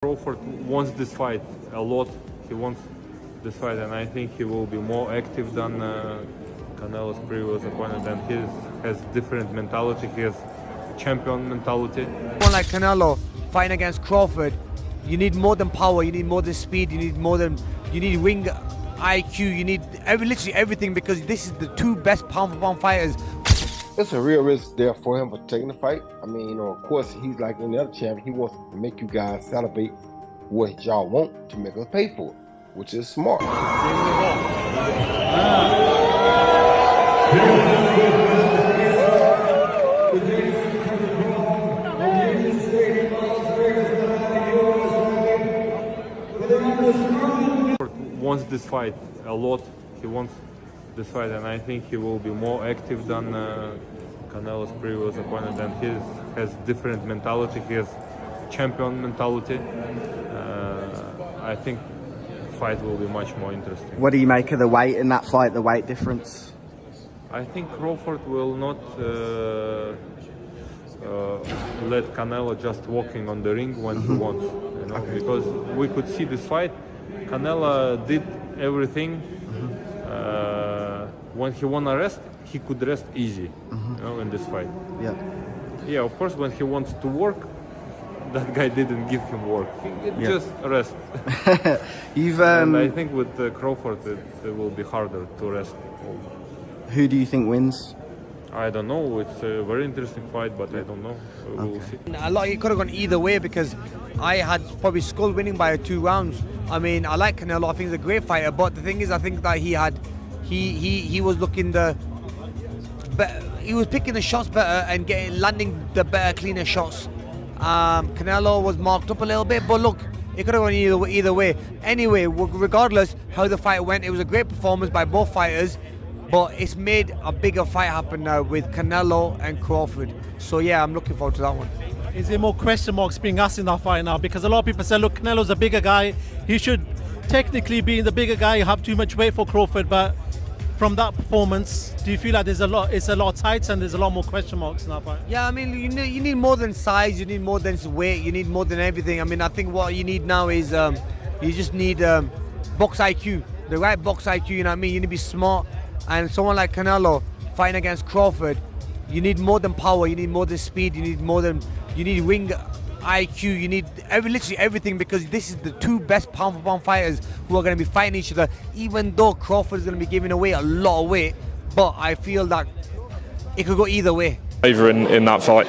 Crawford wants this fight a lot. He wants this fight, and I think he will be more active than Canelo's previous opponent. And he has different mentality. He has champion mentality. Someone like Canelo fighting against Crawford, you need more than power. You need more than speed. You need ring IQ. You need literally everything, because this is the two best pound-for-pound fighters. It's a real risk there for him for taking the fight. I mean, of course, he's like any other champion. He wants to make you guys celebrate what y'all want to make us pay for it, which is smart. Wants this fight a lot. He wants this fight, and I think he will be more active than Canelo's previous opponent. And he has different mentality. He has champion mentality. I think fight will be much more interesting. What do you make of the weight in that fight? The weight difference? I think Crawford will not let Canelo just walking on the ring when he wants, you know, because we could see this fight. Canelo did everything. When he wanna rest, he could rest easy, you know, in this fight. Yeah. Yeah, of course, when he wants to work, that guy didn't give him work. He just rest. And I think with Crawford, it will be harder to rest. Who do you think wins? I don't know. It's a very interesting fight, but I don't know. We'll see. It could have gone either way, because I had probably Skull winning by 2 rounds. I mean, I like Canelo. I think he's a great fighter, but the thing is, I think that he was looking he was picking the shots better and landing the better, cleaner shots. Canelo was marked up a little bit, but look, it could have gone either way. Anyway, regardless how the fight went, it was a great performance by both fighters. But it's made a bigger fight happen now with Canelo and Crawford. So yeah, I'm looking forward to that one. Is there more question marks being asked in that fight now? Because a lot of people say, look, Canelo's a bigger guy. He should technically be the bigger guy, have too much weight for Crawford. But from that performance, do you feel like it's a lot tight and there's a lot more question marks in that fight? Yeah, I mean, you need more than size, you need more than weight, you need more than everything. I mean, I think what you need now is you just need box IQ, the right box IQ, you know what I mean? You need to be smart. And someone like Canelo fighting against Crawford, you need more than power, you need more than speed, you need ring IQ, you need literally everything, because this is the two best pound-for-pound fighters who are going to be fighting each other, even though Crawford is going to be giving away a lot of weight. But I feel that it could go either way. Favor in that fight?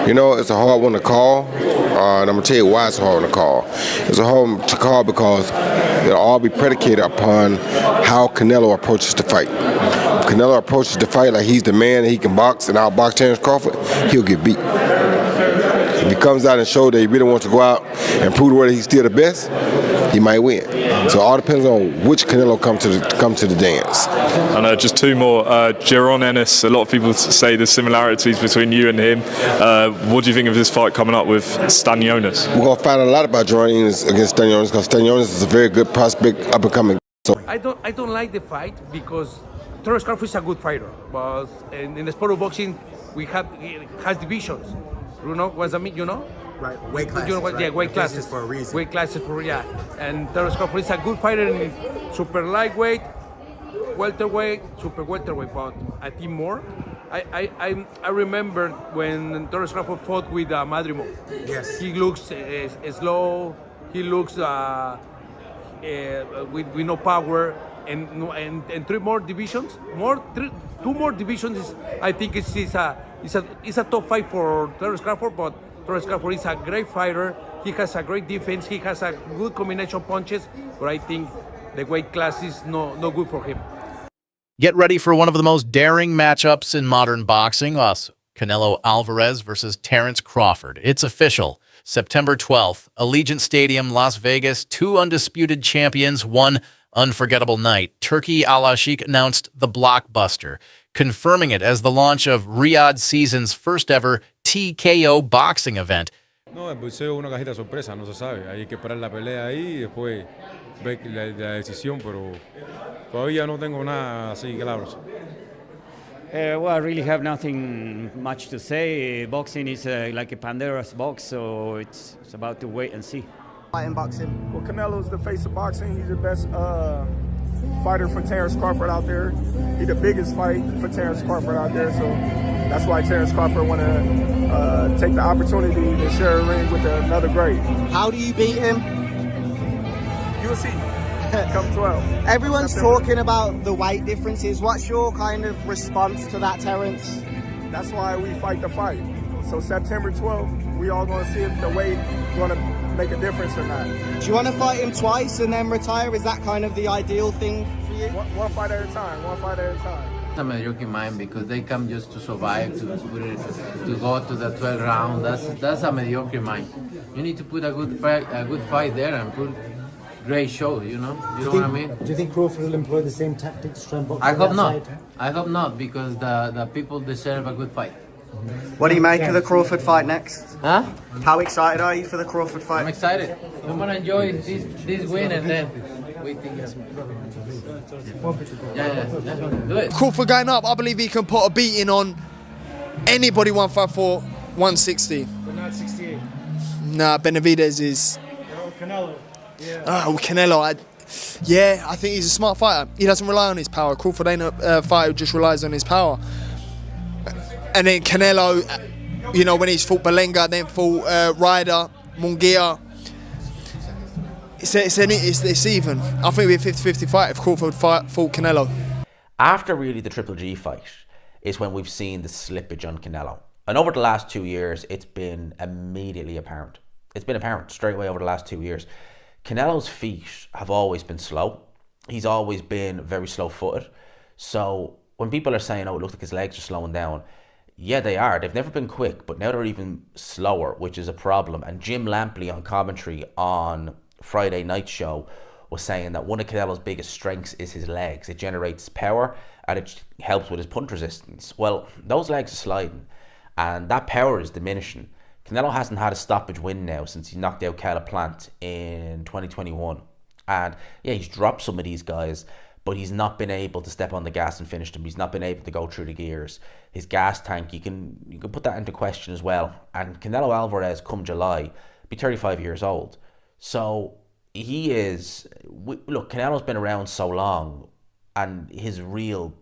You know, it's a hard one to call, and I'm going to tell you why it's a hard one to call. It's a hard one to call because it'll all be predicated upon how Canelo approaches the fight. If Canelo approaches the fight like he's the man and he can box and outbox Terence Crawford, he'll get beat. If he comes out and shows that he really wants to go out and prove the world that he's still the best, he might win. So it all depends on which Canelo come to the dance. And just 2 more. Jaron Ennis, a lot of people say there's similarities between you and him. What do you think of this fight coming up with Stanionis? We're going to find out a lot about Jaron Ennis against Stanionis, because Stanionis is a very good prospect, up and coming. So I don't like the fight because Terence Crawford is a good fighter, but in the sport of boxing, it has divisions. You know what I mean? You know? Right, weight classes. You know what? Right? Yeah, weight classes for a reason. Weight classes for and Terence Crawford is a good fighter in super lightweight, welterweight, super welterweight, but I think more. I remember when Terence Crawford fought with Madrimov. Yes. He looks slow. He looks with no power. And 3 more divisions, 2 more divisions. I think it's a top fight for Terence Crawford, but Terence Crawford is a great fighter. He has a great defense. He has a good combination punches, but I think the weight class is no good for him. Get ready for one of the most daring matchups in modern boxing. Us, Canelo Alvarez versus Terence Crawford. It's official. September 12th, Allegiant Stadium, Las Vegas. 2 undisputed champions, 1 unforgettable night. Turki Al-Ashik announced the blockbuster, confirming it as the launch of Riyadh Season's first ever TKO boxing event. No, pues es una cajita sorpresa, no se sabe. Hay que esperar la pelea ahí y después ver la decisión, pero todavía no tengo nada así claro. Well, I really have nothing much to say. Boxing is like a Pandora's box, so it's about to wait and see. Fight in boxing. Well, Canelo's the face of boxing. He's the best fighter for Terence Crawford out there. He's the biggest fight for Terence Crawford out there. So that's why Terence Crawford want to take the opportunity to share a ring with another great. How do you beat him? You'll see. Come 12. Everyone's talking about the weight differences. What's your kind of response to that, Terence? That's why we fight the fight. So September 12th, we all going to see if the weight going to make a difference or not. Do you want to fight him twice and then retire? Is that kind of the ideal thing for you? One fight at a time. One fight at a time. It's a mediocre mind because they come just to survive, to go to the 12th round. That's a mediocre mind. You need to put a good fight there and put great show. You know what I mean? Do you think Crawford will employ the same tactics to try and box? I hope not. I hope not because the people deserve a good fight. What do you make of the Crawford fight next? Huh? How excited are you for the Crawford fight? I'm excited. I'm gonna enjoy this win and then we think. Yeah. Do it. Crawford going up, I believe he can put a beating on anybody 154, 160. But not 68. Nah, Benavidez is. Canelo. Yeah. Oh, Canelo. I think he's a smart fighter. He doesn't rely on his power. Crawford ain't a fighter who just relies on his power. And then Canelo, when he's fought Belenga, then fought Ryder, Munguia. It's even. I think it'd be a 50-50 fight if Crawford fought Canelo. After really the Triple G fight is when we've seen the slippage on Canelo. And over the last 2 years, it's been immediately apparent. It's been apparent straight away over the last 2 years. Canelo's feet have always been slow. He's always been very slow-footed. So when people are saying, oh, it looks like his legs are slowing down, yeah, they are. They've never been quick, but now they're even slower, which is a problem. And Jim Lampley on commentary on Friday night show was saying that one of Canelo's biggest strengths is his legs. It generates power and it helps with his punch resistance. Well, those legs are sliding and that power is diminishing. Canelo hasn't had a stoppage win now since he knocked out Plant in 2021. And yeah, he's dropped some of these guys, but he's not been able to step on the gas and finish them. He's not been able to go through the gears. His gas tank, you can put that into question as well. And Canelo Alvarez, come July, be 35 years old. So he is, look, Canelo's been around so long and his real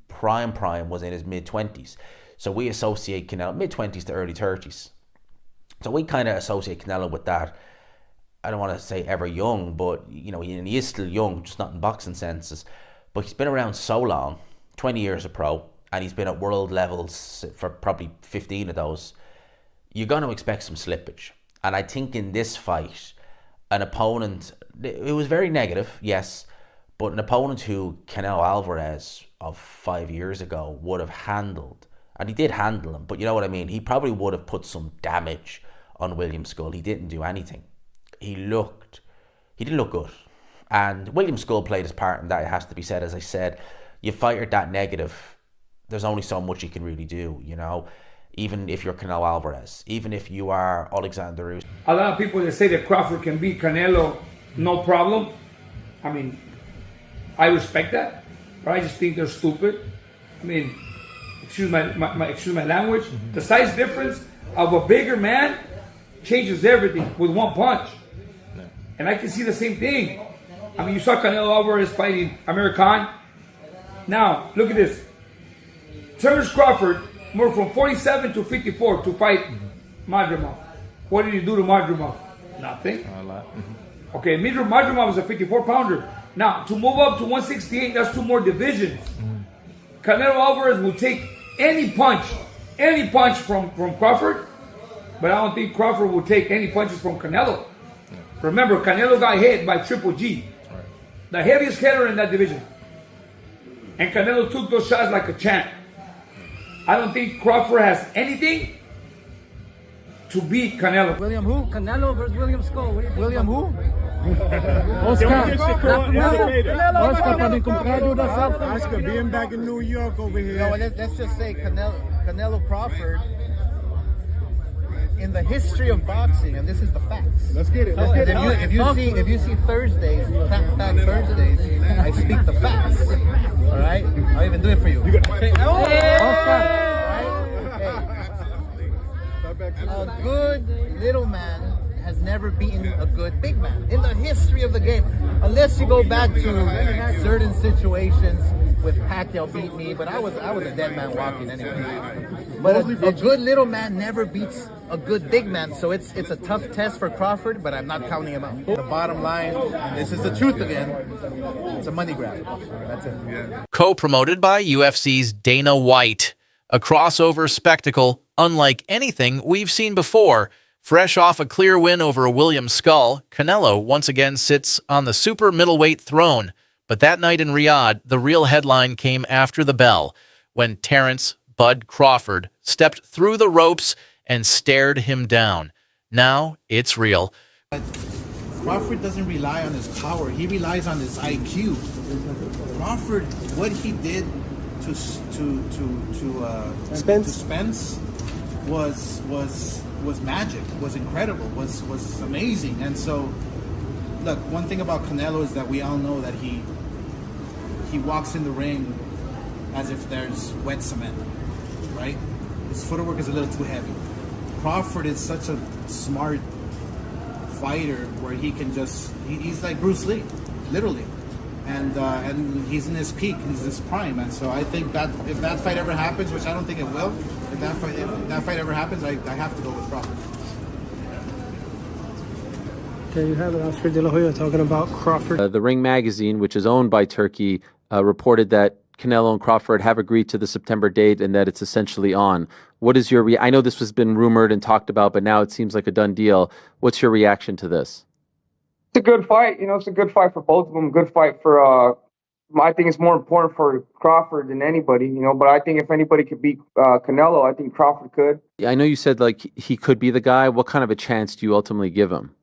prime was in his mid-20s. So we associate Canelo, mid-20s to early 30s. So we kind of associate Canelo with that. I don't want to say ever young, but he is still young, just not in boxing senses. But he's been around so long, 20 years a pro, and he's been at world levels for probably 15 of those. You're going to expect some slippage. And I think in this fight, an opponent, it was very negative, yes, but an opponent who Canelo Alvarez of 5 years ago would have handled, and he did handle him, but you know what I mean, he probably would have put some damage on William Skull. He didn't do anything. He didn't look good. And William Skull played his part in that, it has to be said. As I said, you fight that negative, there's only so much you can really do, even if you're Canelo Alvarez, even if you are Alexander Usyk. A lot of people that say that Crawford can beat Canelo, no problem. I mean, I respect that, but I just think they're stupid. I mean, excuse my language. Mm-hmm. The size difference of a bigger man changes everything with one punch. No. And I can see the same thing. I mean, you saw Canelo Alvarez fighting Amir Khan. Now, look at this. Terence Crawford moved from 47 to 54 to fight Madrimov. What did he do to Madrimov? Nothing. A lot. Mm-hmm. Okay, Madrimov was a 54-pounder. Now, to move up to 168, that's 2 more divisions. Mm-hmm. Canelo Alvarez will take any punch from Crawford, but I don't think Crawford will take any punches from Canelo. Yeah. Remember, Canelo got hit by Triple G, right, the heaviest hitter in that division. And Canelo took those shots like a champ. I don't think Crawford has anything to beat Canelo. William who? Canelo versus William Skull. William who? Oscar being back in New York over here. No, let's just say Canelo Crawford, in the history of boxing, and this is the facts. Let's get it. If you see Thursdays, back Thursdays, I speak the facts. All right, I'll even do it for you. A good little man has never beaten a good big man in the history of the game, unless you go back to certain situations with Pacquiao beat me, but I was a dead man walking anyway. But a good little man never beats a good big man, so it's a tough test for Crawford, but I'm not counting him out. The bottom line, this is the truth again, it's a money grab. That's it. Yeah. Co-promoted by UFC's Dana White. A crossover spectacle unlike anything we've seen before. Fresh off a clear win over William Skull, Canelo once again sits on the super middleweight throne. But that night in Riyadh, the real headline came after the bell, when Terence "Bud" Crawford stepped through the ropes and stared him down. Now it's real. Crawford doesn't rely on his power. He relies on his IQ. Crawford, what he did to Spence was magic, was incredible, was amazing. And so, look, one thing about Canelo is that we all know that he walks in the ring as if there's wet cement, right? His footwork is a little too heavy. Crawford is such a smart fighter where he can he's like Bruce Lee, literally. And he's in his peak, he's his prime, and so I think that if that fight ever happens, which I don't think it will, if that fight ever happens, I have to go with Crawford. There you have it, Oscar De La Hoya talking about Crawford. The Ring magazine, which is owned by Turkey, reported that Canelo and Crawford have agreed to the September date and that it's essentially on. What is your I know this has been rumored and talked about, but now it seems like a done deal. What's your reaction to this? It's a good fight. You know, it's a good fight for both of them. Good fight for, I think it's more important for Crawford than anybody, you know, but I think if anybody could beat Canelo, I think Crawford could. I know you said like he could be the guy. What kind of a chance do you ultimately give him?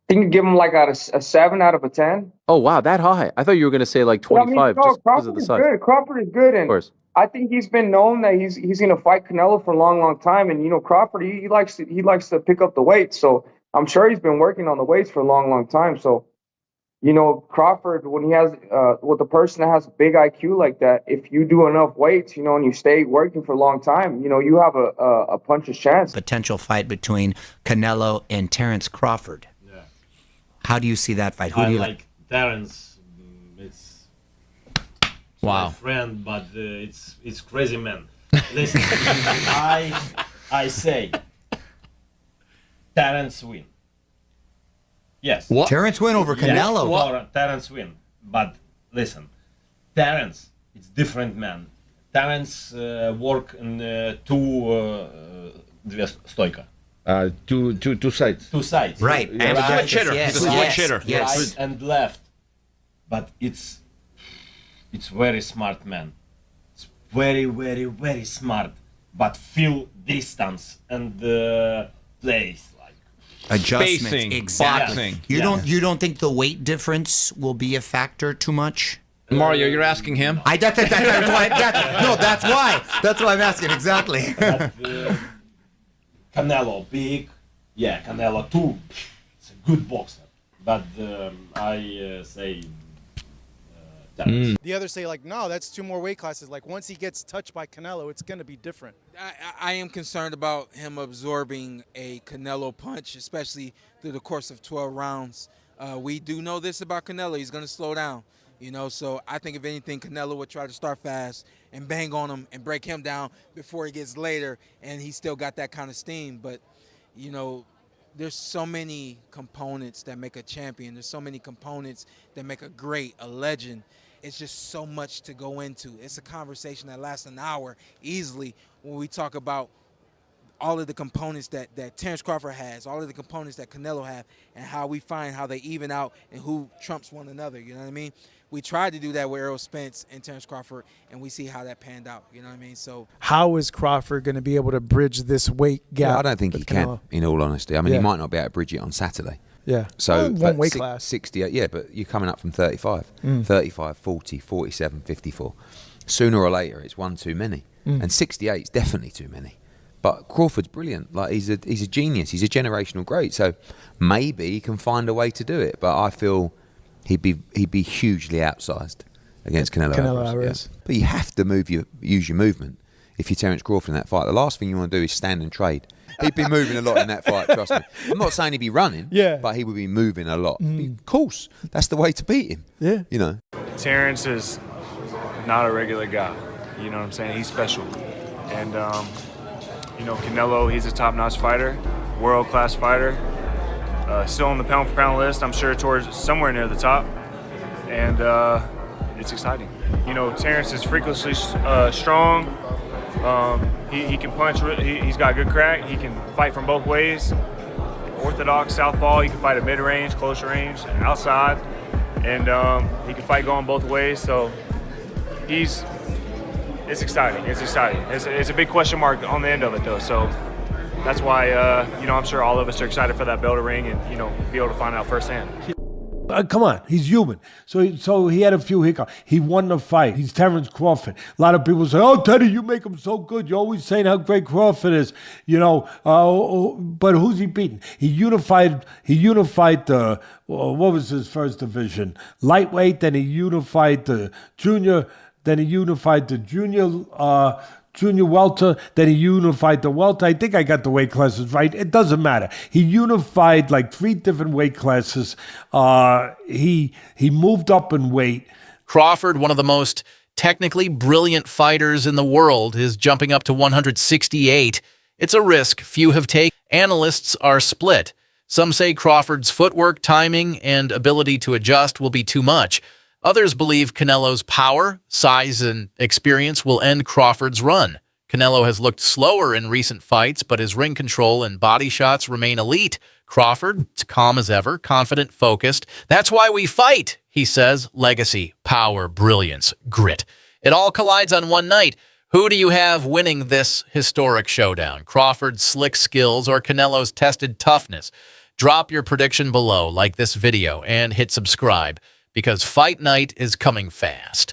I think you give him like a 7 out of a 10. Oh, wow, that high. I thought you were going to say like 25 just because of the size. Good. Crawford is good. And of course. I think he's been known that he's going to fight Canelo for a long, long time. And, you know, Crawford, he likes to pick up the weight. So I'm sure he's been working on the weights for a long, long time. So, you know, Crawford, when he has, with a person that has a big IQ like that, if you do enough weights, you know, and you stay working for a long time, you know, you have a puncher's chance. Potential fight between Canelo and Terence Crawford. Yeah. How do you see that fight? Who do you like? Terence, it's my friend, but it's crazy man. Listen, I say Terence win. Yes. What? Terence win over Canelo. Yes, Terence win. But listen, Terence, it's different man. Terence work in две стойка. Two sides. Two sides. Right. And And right, switch hitter. yes, He's a switch hitter. yes, Yes. right and left. But it's very smart man. It's very, very, very smart. But feel distance and plays. Adjustments, Spacing, exactly. boxing. You don't think the weight difference will be a factor too much? Mario, you're asking him? That's why. That's why I'm asking exactly. But, Canelo big, Canelo too. It's a good boxer, but I say. The others say, like, no, that's 2 more weight classes. Like, once he gets touched by Canelo, it's going to be different. I am concerned about him absorbing a Canelo punch, especially through the course of 12 rounds. We do know this about Canelo. He's going to slow down, you know. So I think, if anything, Canelo would try to start fast and bang on him and break him down before he gets later, and he's still got that kind of steam. But, you know, there's so many components that make a champion. There's so many components that make a great, a legend. It's just so much to go into. It's a conversation that lasts an hour easily when we talk about all of the components that Terence Crawford has, all of the components that Canelo have, and how we find how they even out and who trumps one another, you know what I mean? We tried to do that with Errol Spence and Terence Crawford, and we see how that panned out, you know what I mean? So how is Crawford going to be able to bridge this weight gap? Yeah, I don't think he can, in all honesty. I mean, he might not be able to bridge it on Saturday. Yeah. So one weight class. 68, yeah, but you're coming up from 35, 35, 40, 47, 54. Sooner or later, it's one too many. And 68 is definitely too many. But Crawford's brilliant. Like, he's a genius. He's a generational great. So maybe he can find a way to do it. But I feel he'd be hugely outsized against Canelo Alvarez. Yeah. But you have to use your movement if you're Terence Crawford in that fight. The last thing you want to do is stand and trade. He'd be moving a lot in that fight, trust me. I'm not saying he'd be running, but he would be moving a lot. Of course, that's the way to beat him. Yeah. You know. Terrence is not a regular guy. You know what I'm saying? He's special. And, you know, Canelo, he's a top-notch fighter, world-class fighter. Still on the pound-for-pound list, I'm sure towards somewhere near the top. And it's exciting. You know, Terrence is freakishly strong. He can punch. He's got good crack. He can fight from both ways. Orthodox, southpaw. He can fight at mid-range, close range, outside. And he can fight going both ways. So it's exciting. It's exciting. It's a big question mark on the end of it, though. So that's why, you know, I'm sure all of us are excited for that bell to ring and, you know, be able to find out firsthand. Come on, he's human. So he had a few hiccups. He won the fight. He's Terence Crawford. A lot of people say, "Oh, Teddy, you make him so good. You're always saying how great Crawford is." You know, but who's he beating? He unified the what was his first division? Lightweight. Then he unified the junior. Then he unified the junior welter, then he unified the welter. I think I got the weight classes right. It doesn't matter. He unified like 3 different weight classes. He moved up in weight. Crawford, one of the most technically brilliant fighters in the world, is jumping up to 168. It's a risk few have taken. Analysts are split. Some say Crawford's footwork, timing, and ability to adjust will be too much. Others believe Canelo's power, size, and experience will end Crawford's run. Canelo has looked slower in recent fights, but his ring control and body shots remain elite. Crawford, calm as ever, confident, focused. That's why we fight, he says. Legacy, power, brilliance, grit. It all collides on one night. Who do you have winning this historic showdown? Crawford's slick skills or Canelo's tested toughness? Drop your prediction below, like this video, and hit subscribe, because Fight Night is coming fast.